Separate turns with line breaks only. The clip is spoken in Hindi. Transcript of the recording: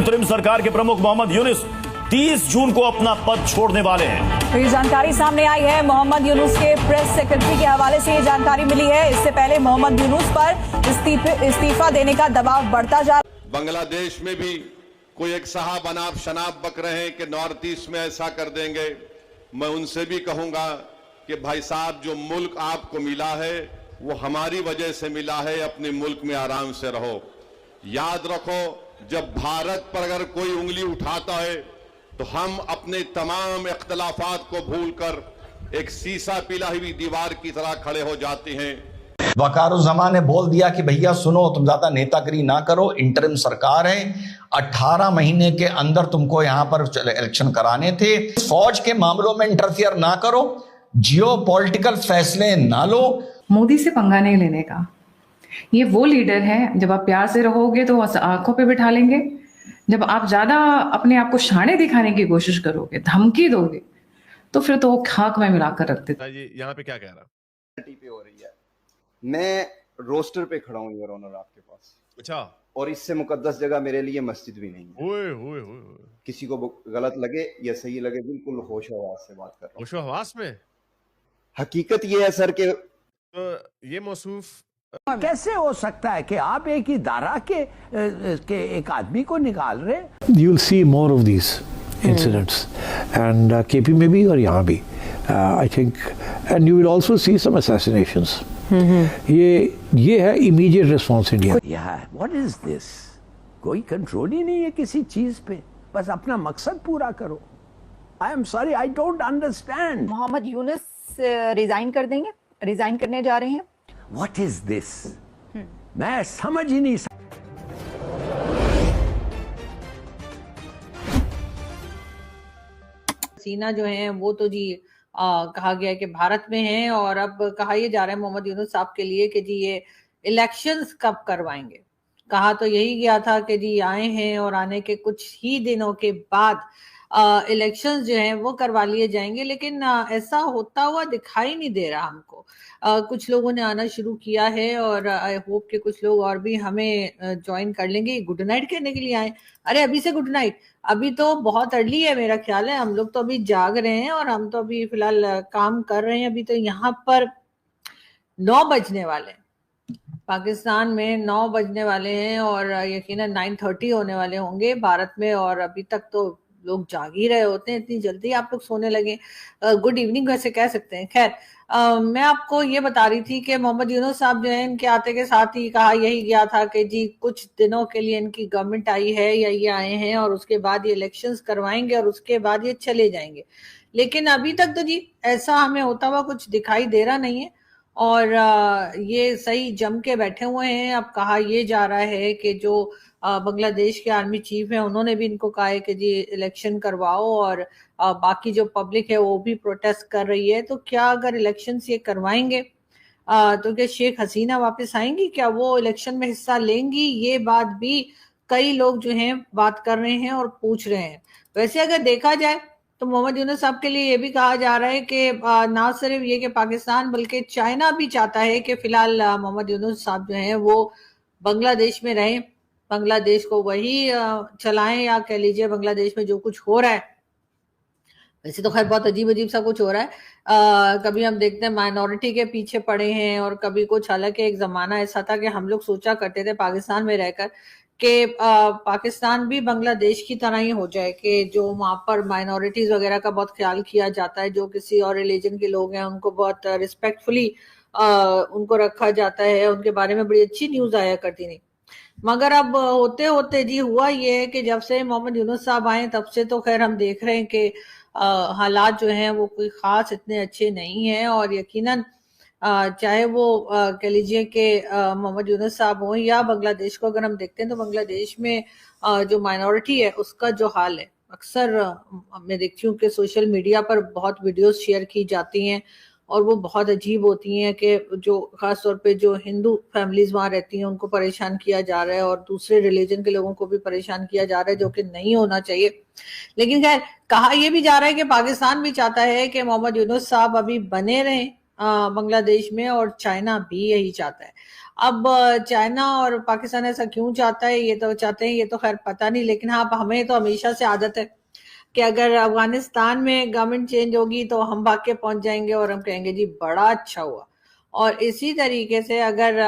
अंतरिम सरकार के प्रमुख मोहम्मद यूनुस 30 जून को अपना पद छोड़ने वाले हैं।
तो ये जानकारी सामने आई है। मोहम्मद यूनुस के प्रेस सेक्रेटरी के हवाले से ये जानकारी मिली है। इससे पहले मोहम्मद यूनुस पर इस्तीफा देने का दबाव बढ़ता जा रहा है।
बांग्लादेश में भी कोई एक साहब अनाप शनाप बक रहे हैं कि नॉर्थ ईस्ट में ऐसा कर देंगे। मैं उनसे भी कहूंगा कि भाई साहब, जो मुल्क आपको मिला है वो हमारी वजह से मिला है। अपने मुल्क में आराम से रहो। याद रखो, जब भारत पर अगर कोई उंगली उठाता है तो हम अपने तमाम इख्तलाफात को भूलकर एक शीशा पिघली हुई दीवार की तरह खड़े हो जाते हैं।
वकारुज़्ज़मान ने बोल दिया कि भैया सुनो, तुम ज्यादा नेतागिरी ना करो, इंटरिम सरकार है, 18 महीने के अंदर तुमको यहां पर इलेक्शन कराने थे। फौज के मामलों में इंटरफियर ना करो, जियो पॉलिटिकल फैसले ना लो।
मोदी से पंगा नहीं लेने का। ये वो लीडर है, जब आप प्यार से रहोगे तो आंखों पे बिठा लेंगे। जब आप ज्यादा अपने आप को शाने दिखाने की कोशिश करोगे, धमकी दोगे, तो फिर तो वो खाक में मिलाकर रख देते।
यहाँ पे क्या कह रहा
पे हो रही है। मैं रोस्टर पे खड़ा हूँ योर ऑनर आपके पास।
अच्छा।
और इससे मुकद्दस जगह मेरे लिए मस्जिद भी नहीं है।
ओए।
किसी को गलत लगे या सही लगे, बिल्कुल होश हवास से बात कर रहा हूँ।
होशो हवास में
हकीकत ये है सर के
तो ये मौसूफ
कैसे हो सकता है कि आप एक ही दायरा के एक आदमी को निकाल रहे।
You'll see more of these incidents and KP में भी और यहाँ भी I think, and you will also see some assassinations. ये है immediate response India.
What is this? कोई कंट्रोल ही नहीं है किसी चीज पे, बस अपना मकसद पूरा करो। I am sorry, I don't understand.
Mohammad Yunus resign कर देंगे, रिजाइन करने जा रहे हैं।
What is this? मैं समझ ही नहीं
हसीना जो है वो तो जी कहा गया है कि भारत में है, और अब कहा यह जा रहा है मोहम्मद यूनुस साहब के लिए कि जी ये इलेक्शंस कब करवाएंगे। कहा तो यही गया था कि जी आए हैं और आने के कुछ ही दिनों के बाद इलेक्शंस जो हैं वो करवा लिए जाएंगे, लेकिन ऐसा होता हुआ दिखाई नहीं दे रहा हमको। कुछ लोगों ने आना शुरू किया है और आई होप कि कुछ लोग और भी हमें ज्वाइन कर लेंगे। गुड नाइट कहने के लिए आए। अरे अभी से गुड नाइट, अभी तो बहुत अर्ली है मेरा ख्याल है। हम लोग तो अभी जाग रहे हैं और हम तो अभी फिलहाल काम कर रहे हैं। अभी तो यहाँ पर 9 बजने वाले हैं, पाकिस्तान में 9 बजने वाले हैं और यकीनन 9:30 होने वाले होंगे भारत में, और अभी तक तो लोग जाग ही रहे होते हैं। इतनी जल्दी आप लोग सोने लगे। गुड इवनिंग वैसे कह सकते हैं। खैर, मैं आपको ये बता रही थी कि मोहम्मद यूनुस साहब जो है, इनके आते के साथ ही कहा यही गया था कि जी कुछ दिनों के लिए इनकी गवर्नमेंट आई है या ये आए हैं और उसके बाद ये इलेक्शंस करवाएंगे और उसके बाद ये चले जाएंगे। लेकिन अभी तक तो जी ऐसा हमें होता हुआ कुछ दिखाई दे रहा नहीं है और ये सही जम के बैठे हुए हैं। अब कहा ये जा रहा है कि जो बांग्लादेश के आर्मी चीफ हैं उन्होंने भी इनको कहा है कि जी इलेक्शन करवाओ, और बाकी जो पब्लिक है वो भी प्रोटेस्ट कर रही है। तो क्या अगर इलेक्शन ये करवाएंगे तो क्या शेख हसीना वापस आएंगी, क्या वो इलेक्शन में हिस्सा लेंगी? ये बात भी कई लोग जो हैं बात कर रहे हैं और पूछ रहे हैं। वैसे अगर देखा जाए तो मोहम्मद यूनुस साहब के लिए ये भी कहा जा रहा है कि ना सिर्फ ये कि पाकिस्तान बल्कि चाइना भी चाहता है कि फिलहाल मोहम्मद यूनुस साहब जो हैं वो बांग्लादेश में रहें, बांग्लादेश को वही चलाएं, या कह लीजिए बांग्लादेश में जो कुछ हो रहा है, वैसे तो खैर बहुत अजीब अजीब सा कुछ हो रहा है। कभी हम देखते हैं माइनॉरिटी के पीछे पड़े हैं और कभी कुछ। हालांकि एक जमाना ऐसा था कि हम लोग सोचा करते थे पाकिस्तान में रहकर कि पाकिस्तान भी बांग्लादेश की तरह ही हो जाए, कि जो वहां पर माइनॉरिटीज वगैरह का बहुत ख्याल किया जाता है, जो किसी और रिलीजन के लोग हैं उनको बहुत रिस्पेक्टफुली उनको रखा जाता है, उनके बारे में बड़ी अच्छी न्यूज आया करती नहीं। मगर अब होते होते जी हुआ ये है कि जब से मोहम्मद यूनुस साहब आए तब से तो खैर हम देख रहे हैं कि हालात जो हैं वो कोई खास इतने अच्छे नहीं हैं, और यकीनन चाहे वो कह लीजिए कि मोहम्मद यूनुस साहब हों या बांग्लादेश को अगर हम देखते हैं तो बांग्लादेश में जो माइनॉरिटी है उसका जो हाल है, अक्सर मैं देखती हूँ कि सोशल मीडिया पर बहुत वीडियोस शेयर की जाती हैं और वो बहुत अजीब होती हैं कि जो खास तौर पे जो हिंदू फैमिलीज वहाँ रहती हैं उनको परेशान किया जा रहा है और दूसरे रिलीजन के लोगों को भी परेशान किया जा रहा है, जो कि नहीं होना चाहिए। लेकिन खैर कहा यह भी जा रहा है कि पाकिस्तान भी चाहता है कि मोहम्मद यूनुस साहब अभी बने रहें बांग्लादेश में, और चाइना भी यही चाहता है। अब चाइना और पाकिस्तान ऐसा क्यों चाहता है, ये तो चाहते हैं, ये तो खैर पता नहीं, लेकिन हाँ हमें तो हमेशा से आदत है कि अगर अफगानिस्तान में गवर्नमेंट चेंज होगी तो हम भाग के पहुंच जाएंगे और हम कहेंगे जी बड़ा अच्छा हुआ। और इसी तरीके से अगर